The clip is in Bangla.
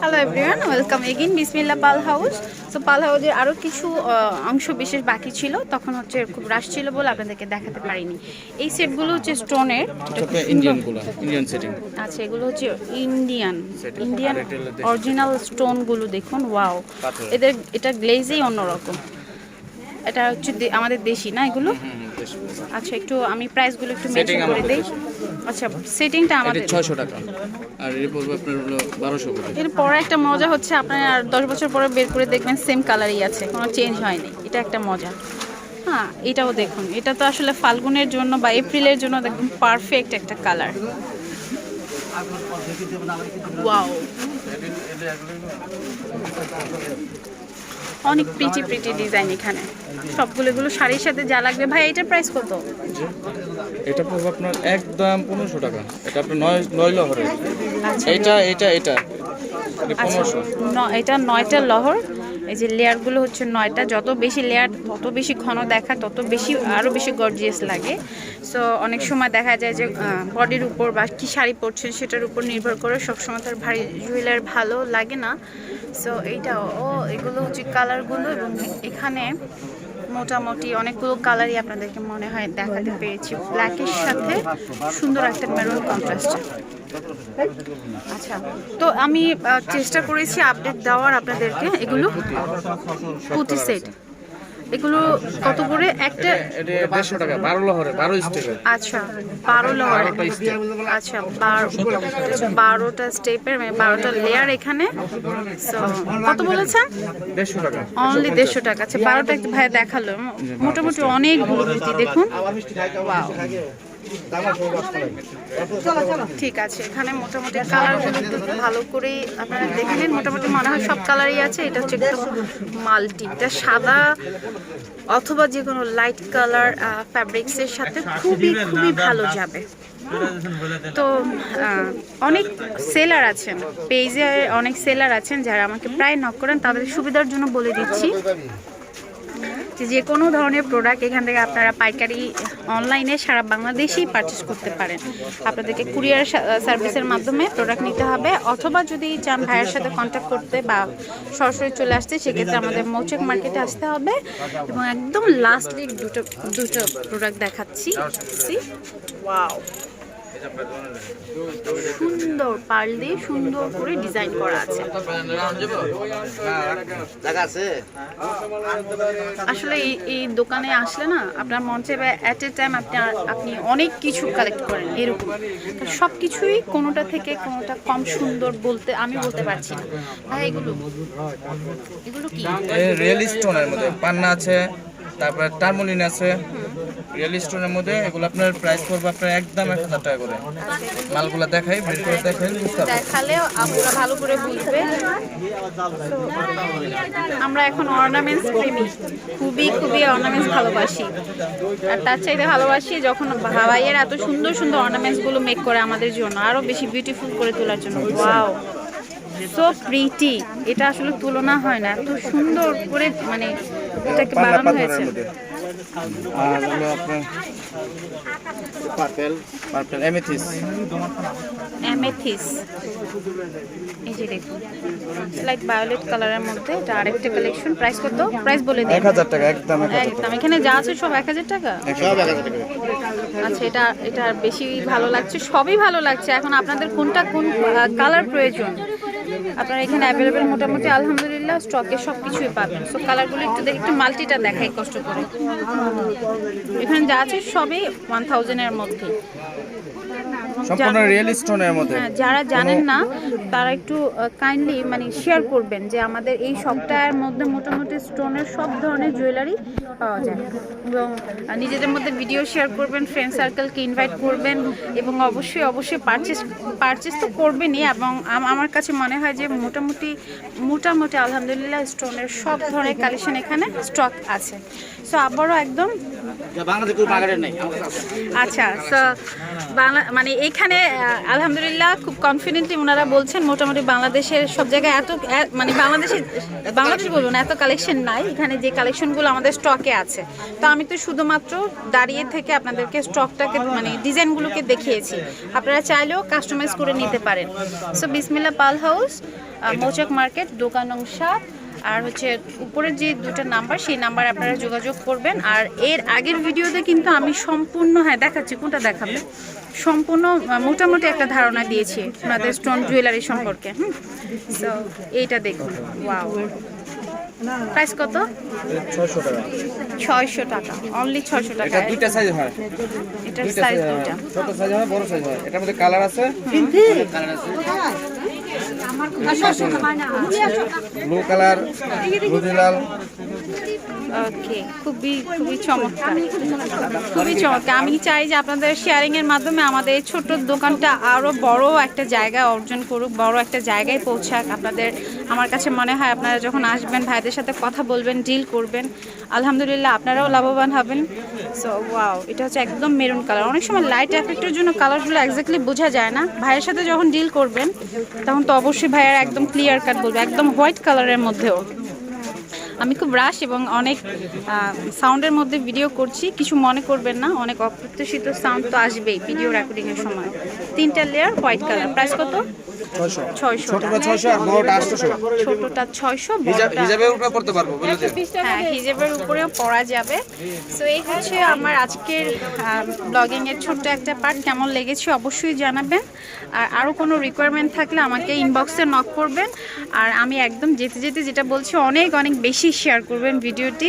হ্যালো এভরিওয়ান, ওয়েলকাম এগেইন বিসমিল্লাহ পাল হাউস। সো পাল হাউসের আরও কিছু অংশ বিশেষ বাকি ছিল, তখন হচ্ছে খুব রাশ ছিল বলে আপনাদেরকে দেখাতে পারিনি। এই সেটগুলো হচ্ছে স্টোনের, ইন্ডিয়ান সেটিং। আচ্ছা এগুলো হচ্ছে ইন্ডিয়ান অরিজিনাল স্টোনগুলো দেখুন, ওয়াও। এটা গ্লেজেই অন্যরকম। এটা হচ্ছে আমাদের দেশি না এগুলো? আচ্ছা একটু আমি প্রাইসগুলো একটু মেনশন করে দেই। আচ্ছা সেটিংটা আমাদের 600 টাকা আর এর পড়বে আপনার হলো 1200 টাকা। এর পরে একটা মজা হচ্ছে, আপনার আর 10 বছর পরে বের করে দেখবেন সেম কালারই আছে, কোনো চেঞ্জ হয়নি। এটা একটা মজা। হ্যাঁ এটাও দেখুন, এটা তো আসলে ফাল্গুনের জন্য বা এপ্রিলের জন্য একদম পারফেক্ট একটা কালার। ওয়াও, অনেক প্রিটি প্রিটি ডিজাইন এখানে সবগুলো। এগুলো শাড়ির সাথে যা লাগবে। ভাই এটার প্রাইস কত? এটা পড়বে আপনার একদম 1500 টাকা। এটা আপনার 9 লহরের। এটা 1500। এটা 9টা লহর। এই যে লেয়ারগুলো হচ্ছে 9টা। যত বেশি লেয়ার তত বেশি ঘন দেখা, তত বেশি আরও বেশি গর্জিয়াস লাগে। সো অনেক সময় দেখা যায় যে বডির উপর বা কী শাড়ি পরছেন সেটার উপর নির্ভর করে সবসময় তার ভারী জুয়েলার ভালো লাগে না। সো এইটাও এগুলো হচ্ছে কালারগুলো, এবং এখানে মোটামুটি অনেকগুলো কালারই আপনাদেরকে মনে হয় দেখাতে পেরেছি। ব্ল্যাকের সাথে সুন্দর একটা মেরুন কন্ট্রাস্ট। আচ্ছা তো আমি চেষ্টা করেছি আপডেট দেওয়ার আপনাদেরকে। এগুলো পুঁতি সেট, এগুলো কত করে একটা? 150 টাকা 12 লহরে 12 স্টেপের। আচ্ছা 12 লহরে। আচ্ছা 12টা স্টেপের, মানে 12টা লেয়ার এখানে। সো কত বলেছেন? 150 টাকা। অনলি 150 টাকা। আচ্ছা 12টা একটু ভাই দেখালো, মোটামুটি অনেকগুলো পুঁতি দেখুন। ওয়াও, ঠিক আছে। এখানে মোটামুটি কালারগুলো একটু ভালো করেই আপনারা দেখে নিন। মোটামুটি মনে হয় সব কালারই আছে। এটা হচ্ছে একটু মাল্টি, এটা সাদা অথবা যে কোনো লাইট কালার ফ্যাব্রিক্সের সাথে খুবই খুবই ভালো যাবে। তো অনেক সেলার আছেন পেজে, অনেক সেলার আছেন যারা আমাকে প্রায় নক করেন। তাদের সুবিধার জন্য বলে দিচ্ছি যে কোনো ধরনের প্রোডাক্ট এখান থেকে আপনারা পাইকারি অনলাইনে সারা বাংলাদেশেই পারচেস করতে পারেন। আপনাদেরকে কুরিয়ার সার্ভিসের মাধ্যমে প্রোডাক্ট নিতে হবে, অথবা যদি চান ভাইয়ের সাথে কন্ট্যাক্ট করতে বা সরাসরি চলে আসতে, সেক্ষেত্রে আমাদের মৌচাক মার্কেটে আসতে হবে। এবং একদম লাস্টলি দুটো প্রোডাক্ট দেখাচ্ছি। ওয়াও, সুন্দর পার্ল দিয়ে সুন্দর করে ডিজাইন করা আছে। আসলে এই দোকানে আসলে না আপনার মন চাইবে অ্যাট এ টাইম আপনি অনেক কিছু কালেক্ট করেন এরকম। সব কিছুই কোনোটা থেকে কোনোটা কম সুন্দর বলতে আমি বলতে পারছি না। ভাই এগুলো কি? রিয়েল স্টোনের মধ্যে পান্না আছে, তারপর টার্মোলিন আছে। রিয়েল স্টোনের মধ্যে এগুলো আপনার প্রাইস পড়বে আপনার একদম 1000 টাকা করে। মালগুলো দেখাই, বের করে দেখাই, দেখালে আপনারা ভালো করে বুঝবে। আমরা এখন অর্নামেন্টস প্রেমী, খুবই খুবই অর্নামেন্টস ভালোবাসি। আর তার চাইতে ভালোবাসি যখন ভাইয়ের এত সুন্দর সুন্দর অর্নামেন্টসগুলো মেক করে আমাদের জন্য আরও বেশি বিউটিফুল করে তোলার জন্য। Wow, so pretty. এটা আসলে তুলনা হয় না, এত সুন্দর করে মানে এটাকে বানানো হয়েছে। আর হলো আপনার পার্পল এমেথিস। এই যে দেখুন লাইট ভায়োলেট কালারের মধ্যে এটা আরেকটা কালেকশন। প্রাইস কত? প্রাইস বলে দিন। 1000 টাকা একদম। এখানে যা আছে সব 1000 টাকা। সব 1000 টাকা। আচ্ছা এটা বেশি ভালো লাগছে, সবই ভালো লাগছে। এখন আপনাদের কোন কালার প্রয়োজন আপনারা এখানে অ্যাভেলেবেল মোটামুটি আলহামদুলিল্লাহ স্টকে সব কিছুই পাবেন। সো কালারগুলো একটু মাল্টিটা দেখাই কষ্ট করে। এখানে যা আছে সবই 1000 এর মধ্যে, সম্পূর্ণ রিয়েল স্টোনের মধ্যে। যারা জানেন না তারা একটু কাইন্ডলি মানে শেয়ার করবেন যে আমাদের এই শপটার মধ্যে মোটামুটি স্টোনের সব ধরনের জুয়েলারি পাওয়া যায়। এবং নিজেদের মধ্যে ভিডিও শেয়ার করবেন, ফ্রেন্ড সার্কেলকে ইনভাইট করবেন, এবং অবশ্যই পারচেস তো করবেনই। এবং আমার কাছে মনে হয় যে মোটামুটি আলহামদুলিল্লাহ স্টোনের সব ধরনের কালেকশন এখানে স্টক আছে। সো আবারও একদম বাংলাদেশে কোনো পাগারের নাই। আচ্ছা, সো বাংলা মানে এই এখানে আলহামদুলিল্লাহ খুব কনফিডেন্টলি ওনারা বলছেন মোটামুটি বাংলাদেশের সব জায়গায় মানে বাংলাদেশ বলবো না, এত কালেকশন নাই। এখানে যে কালেকশনগুলো আমাদের স্টকে আছে, তো আমি তো শুধুমাত্র দাঁড়িয়ে থেকে আপনাদেরকে স্টকটাকে মানে ডিজাইনগুলোকে দেখিয়েছি। আপনারা চাইলেও কাস্টমাইজ করে নিতে পারেন। সো বিসমিল্লাহ পাল হাউস, মৌচাক মার্কেট, দোকান নং 7। আর হচ্ছে উপরের যে দুটো নাম্বার, সেই নাম্বার আপনারা যোগাযোগ করবেন। আর এর আগের ভিডিওতে কিন্তু আমি সম্পূর্ণ, হ্যাঁ দেখাচ্ছি, কোনটা দেখাবে, সম্পূর্ণ মোটামুটি একটা ধারণা দিয়েছি আপনাদের স্টোন জুয়েলারি সম্পর্কে। সো এইটা দেখুন, ওয়াও, প্রাইস কত? 600 টাকা, অনলি 600 টাকা। এটা দুইটা সাইজ হয়, এটার সাইজ দুইটা, ছোট সাইজ হয়, বড় সাইজ হয়। এটার মধ্যে কালার আছে, ব্লু কালার, রুবি লাল। ওকে, খুবই চমৎকার, খুবই চমৎকার। আমি চাই যে আপনাদের শেয়ারিং এর মাধ্যমে আমাদের এই ছোট্ট দোকানটা আরো বড় একটা জায়গায় অর্জন করুক, বড় একটা জায়গায় পৌঁছাক। আপনাদের, আমার কাছে মনে হয় আপনারা যখন আসবেন ভাইদের সাথে কথা বলবেন, ডিল করবেন, আলহামদুলিল্লাহ আপনারাও লাভবান হবেন। সো ওয়াও, এটা হচ্ছে একদম মেরুন কালার। অনেক সময় লাইট এফেক্টের জন্য কালারগুলো এক্স্যাক্টলি বোঝা যায় না। ভাইয়ের সাথে যখন ডিল করবেন তখন তো অবশ্যই ভাইয়ার একদম ক্লিয়ার কাট বলবে, একদম হোয়াইট কালারের মধ্যেও। আমি খুব রাশ এবং অনেক সাউন্ডের মধ্যে ভিডিও করছি, কিছু মনে করবেন না, অনেক অপ্রত্যাশিত সাউন্ড তো আসবেই ভিডিও রেকর্ডিংয়ের সময়। 3টা লেয়ার হোয়াইট কালার, প্রাইস কত? 600। ছোটটা 600 আর বড়টা 800। ছোটটা 600, বড়টা হিজাবের উপরে পড়তে পারবো, বুঝলে? হ্যাঁ, হিজাবের উপরেও পরা যাবে। সো এই হচ্ছে আমার আজকের ব্লগিং এর ছোট্ট একটা পার্ট। কেমন লেগেছে অবশ্যই জানাবেন। আর আরও কোনো রিকোয়ারমেন্ট থাকলে আমাকে ইনবক্সে নক করবেন। আর আমি একদম যেতে যেতে যেটা বলছি, অনেক বেশি শেয়ার করবেন ভিডিওটি।